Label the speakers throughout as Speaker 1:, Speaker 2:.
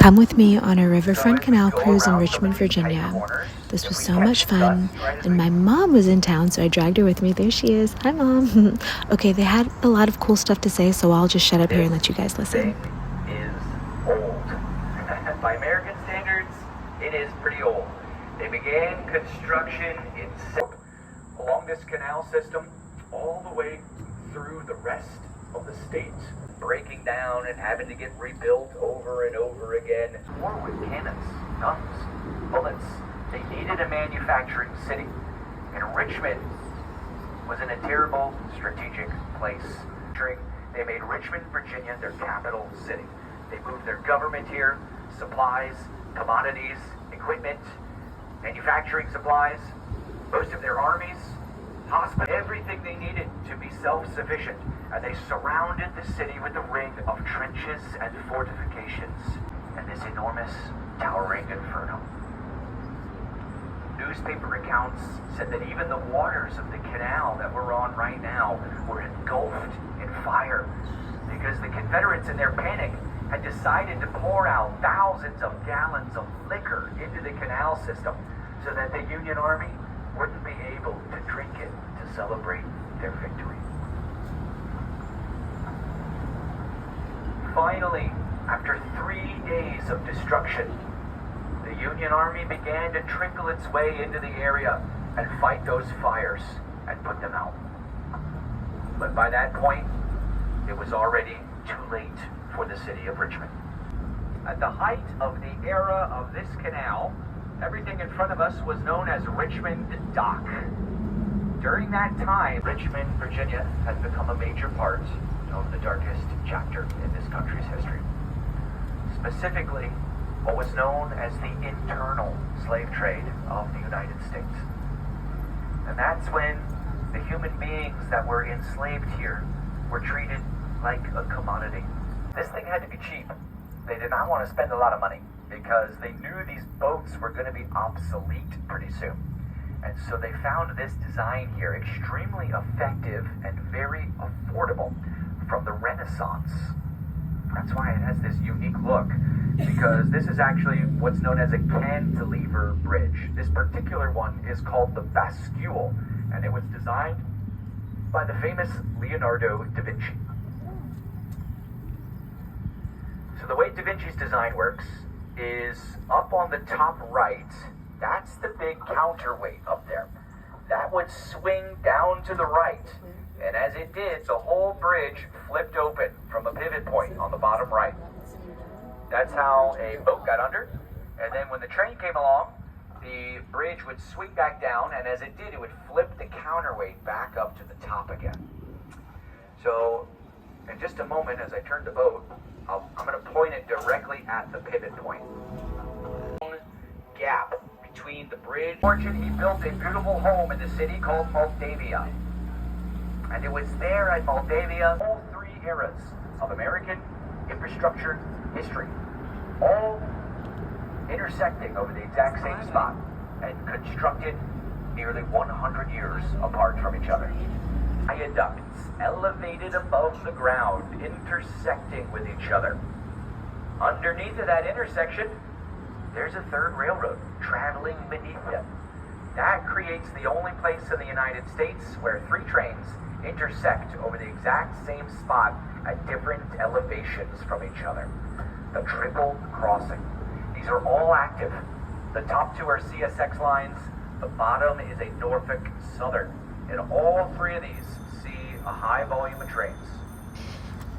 Speaker 1: Come with me on a Riverfront Canal cruise in Richmond, Virginia. This was so much fun, and my mom was in town, so I dragged her with me. There she is. Hi, Mom. Okay, they had a lot of cool stuff to say, so I'll just shut up here and let you guys listen.
Speaker 2: Is old. By American standards, it is pretty old. They began construction along this canal system all the way through the rest of the state, breaking down and having to get rebuilt over and over again. War with cannons, guns, bullets. They needed a manufacturing city, and Richmond was in a terrible strategic place. They made Richmond, Virginia, their capital city. They moved their government here, supplies, commodities, equipment, manufacturing supplies, most of their armies, hospitals, everything they needed to be self-sufficient. And they surrounded the city with a ring of trenches and fortifications and this enormous towering inferno. Newspaper accounts said that even the waters of the canal that we're on right now were engulfed in fire because the Confederates in their panic had decided to pour out thousands of gallons of liquor into the canal system so that the Union Army wouldn't be able to drink it to celebrate their victory. Finally, after 3 days of destruction, the Union Army began to trickle its way into the area and fight those fires and put them out. But by that point, it was already too late for the city of Richmond. At the height of the era of this canal, everything in front of us was known as Richmond Dock. During that time, Richmond, Virginia has become a major part of the darkest chapter in this country's history. Specifically, what was known as the internal slave trade of the United States. And that's when the human beings that were enslaved here were treated like a commodity. This thing had to be cheap. They did not want to spend a lot of money because they knew these boats were going to be obsolete pretty soon. And so they found this design here extremely effective and very affordable from the Renaissance. That's why it has this unique look, because this is actually what's known as a cantilever bridge. This particular one is called the Bascule, and it was designed by the famous Leonardo da Vinci. So the way Da Vinci's design works is up on the top right, that's the big counterweight up there. That would swing down to the right. And as it did, the whole bridge flipped open from a pivot point on the bottom right. That's how a boat got under. And then when the train came along, the bridge would swing back down, and as it did, it would flip the counterweight back up to the top again. So, in just a moment, as I turn the boat, I'm going to point it directly at the pivot point. Gap between the bridge. Fortune, he built a beautiful home in the city called Moldavia. And it was there at Moldavia, all three eras of American infrastructure history, all intersecting over the exact same spot and constructed nearly 100 years apart from each other. Viaducts elevated above the ground, intersecting with each other. Underneath of that intersection, there's a third railroad traveling beneath it. That creates the only place in the United States where three trains intersect over the exact same spot at different elevations from each other. The triple crossing. These are all active. The top two are CSX lines. The bottom is a Norfolk Southern. And all three of these see a high volume of trains.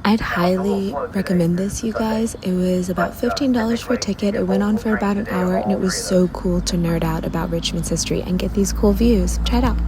Speaker 1: I'd highly recommend this, you guys. It was about $15 for a ticket. It went on for about an hour, and it was so cool to nerd out about Richmond's history and get these cool views. Try it out.